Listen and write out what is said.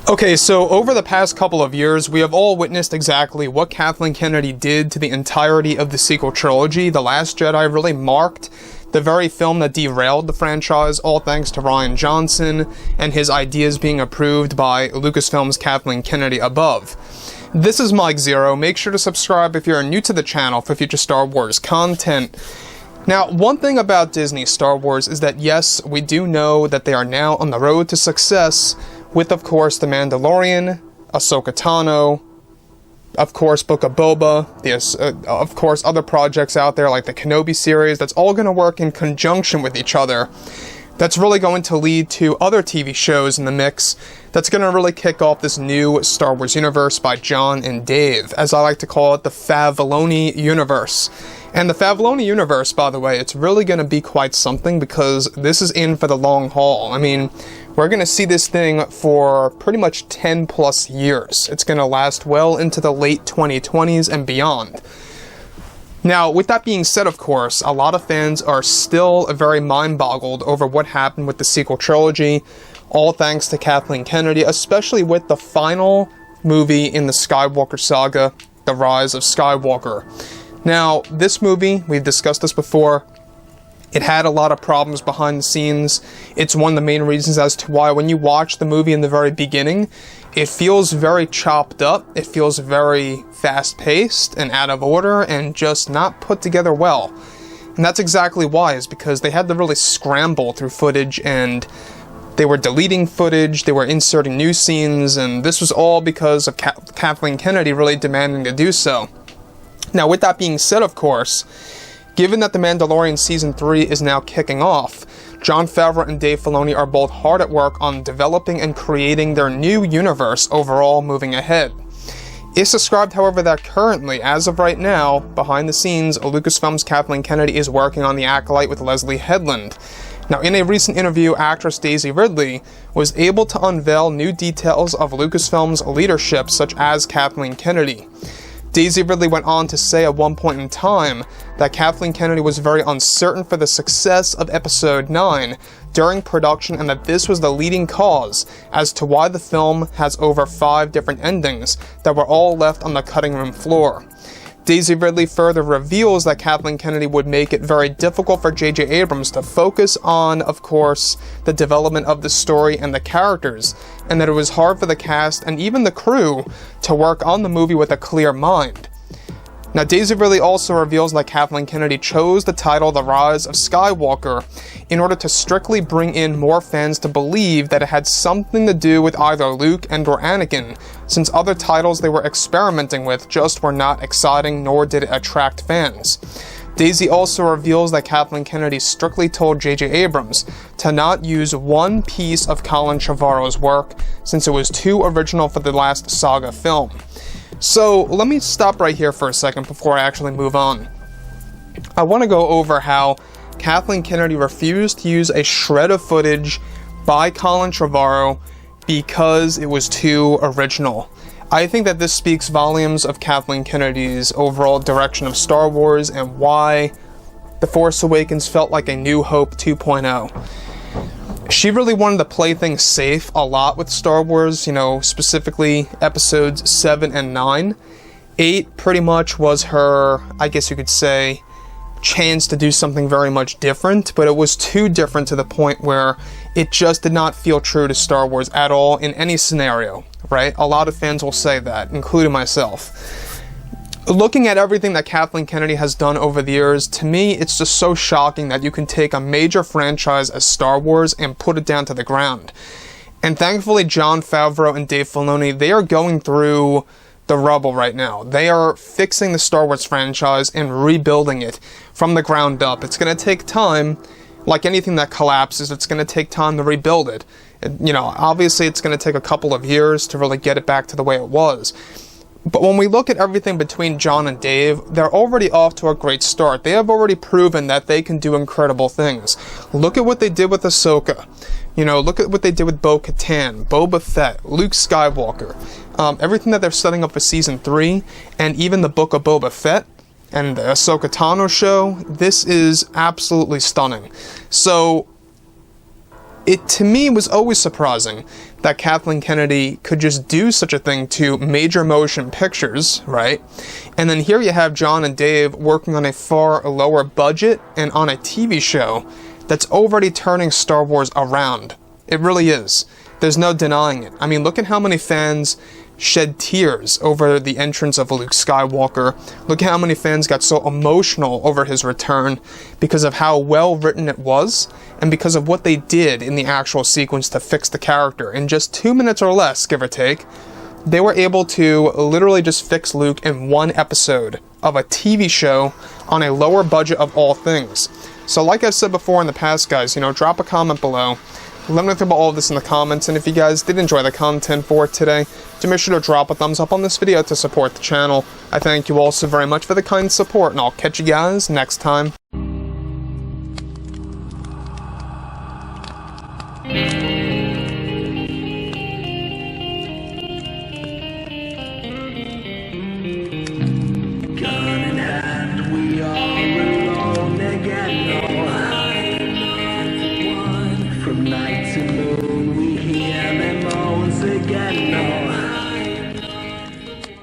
Okay, so over the past couple of years, we have all witnessed exactly what Kathleen Kennedy did to the entirety of the sequel trilogy. The Last Jedi really marked the very film that derailed the franchise, all thanks to Rian Johnson and his ideas being approved by Lucasfilm's Kathleen Kennedy above. This is Mike Zero. Make sure to subscribe if you're new to the channel for future Star Wars content. Now, one thing about Disney Star Wars is that yes, we do know that they are now on the road to success with, of course, The Mandalorian, Ahsoka Tano, of course, Book of Boba, of course, other projects out there like the Kenobi series. That's all going to work in conjunction with each other. That's really going to lead to other TV shows in the mix that's going to really kick off this new Star Wars universe by Jon and Dave, as I like to call it, the Filoni universe. And the Filoni universe, by the way, it's really going to be quite something because this is in for the long haul. I mean, we're going to see this thing for pretty much 10 plus years. It's going to last well into the late 2020s and beyond. Now, with that being said, of course, a lot of fans are still very mind-boggled over what happened with the sequel trilogy, all thanks to Kathleen Kennedy, especially with the final movie in the Skywalker saga, The Rise of Skywalker. Now, this movie, we've discussed this before, it had a lot of problems behind the scenes. It's one of the main reasons as to why when you watch the movie in the very beginning, it feels very chopped up, it feels very fast-paced and out of order and just not put together well. And that's exactly why, is because they had to really scramble through footage and they were deleting footage, they were inserting new scenes, and this was all because of Kathleen Kennedy really demanding to do so. Now, with that being said, of course, given that The Mandalorian Season 3 is now kicking off, Jon Favreau and Dave Filoni are both hard at work on developing and creating their new universe overall moving ahead. It's described, however, that currently, as of right now, behind the scenes, Lucasfilm's Kathleen Kennedy is working on The Acolyte with Leslie Headland. Now, in a recent interview, actress Daisy Ridley was able to unveil new details of Lucasfilm's leadership, such as Kathleen Kennedy. Daisy Ridley went on to say at one point in time that Kathleen Kennedy was very uncertain for the success of Episode 9 during production and that this was the leading cause as to why the film has over 5 different endings that were all left on the cutting room floor. Daisy Ridley further reveals that Kathleen Kennedy would make it very difficult for J.J. Abrams to focus on, of course, the development of the story and the characters, and that it was hard for the cast and even the crew to work on the movie with a clear mind. Now, Daisy Ridley also reveals that Kathleen Kennedy chose the title The Rise of Skywalker in order to strictly bring in more fans to believe that it had something to do with either Luke and or Anakin, since other titles they were experimenting with just were not exciting nor did it attract fans. Daisy also reveals that Kathleen Kennedy strictly told J.J. Abrams to not use one piece of Colin Trevorrow's work since it was too original for the last saga film. So, let me stop right here for a second before I actually move on. I want to go over how Kathleen Kennedy refused to use a shred of footage by Colin Trevorrow because it was too original. I think that this speaks volumes of Kathleen Kennedy's overall direction of Star Wars and why The Force Awakens felt like a New Hope 2.0. She really wanted to play things safe a lot with Star Wars, specifically episodes 7 and 9. 8 pretty much was her, I guess you could say, chance to do something very much different, but it was too different to the point where it just did not feel true to Star Wars at all in any scenario, right? A lot of fans will say that, including myself. Looking at everything that Kathleen Kennedy has done over the years, to me, it's just so shocking that you can take a major franchise as Star Wars and put it down to the ground. And thankfully, Jon Favreau and Dave Filoni, they are going through the rubble right now. They are fixing the Star Wars franchise and rebuilding it from the ground up. It's going to take time. Like anything that collapses, it's going to take time to rebuild it. Obviously, it's going to take a couple of years to really get it back to the way it was. But when we look at everything between Jon and Dave, they're already off to a great start. They have already proven that they can do incredible things. Look at what they did with Ahsoka. Look at what they did with Bo-Katan, Boba Fett, Luke Skywalker. Everything that they're setting up for Season 3, and even the Book of Boba Fett, and the Ahsoka Tano show, this is absolutely stunning. So, It, to me, was always surprising that Kathleen Kennedy could just do such a thing to major motion pictures, right? And then here you have Jon and Dave working on a far lower budget and on a TV show that's already turning Star Wars around. It really is. There's no denying it. I mean, look at how many fans shed tears over the entrance of Luke Skywalker. Look at how many fans got so emotional over his return because of how well written it was and because of what they did in the actual sequence to fix the character. In just 2 minutes or less, give or take, they were able to literally just fix Luke in one episode of a TV show on a lower budget of all things. So like I've said before in the past, guys, drop a comment below. Let me know about all of this in the comments, and if you guys did enjoy the content for today, do make sure to drop a thumbs up on this video to support the channel. I thank you all so very much for the kind support, and I'll catch you guys next time. Gun in hand, we are alone again. No, I'm not the one from night to moon.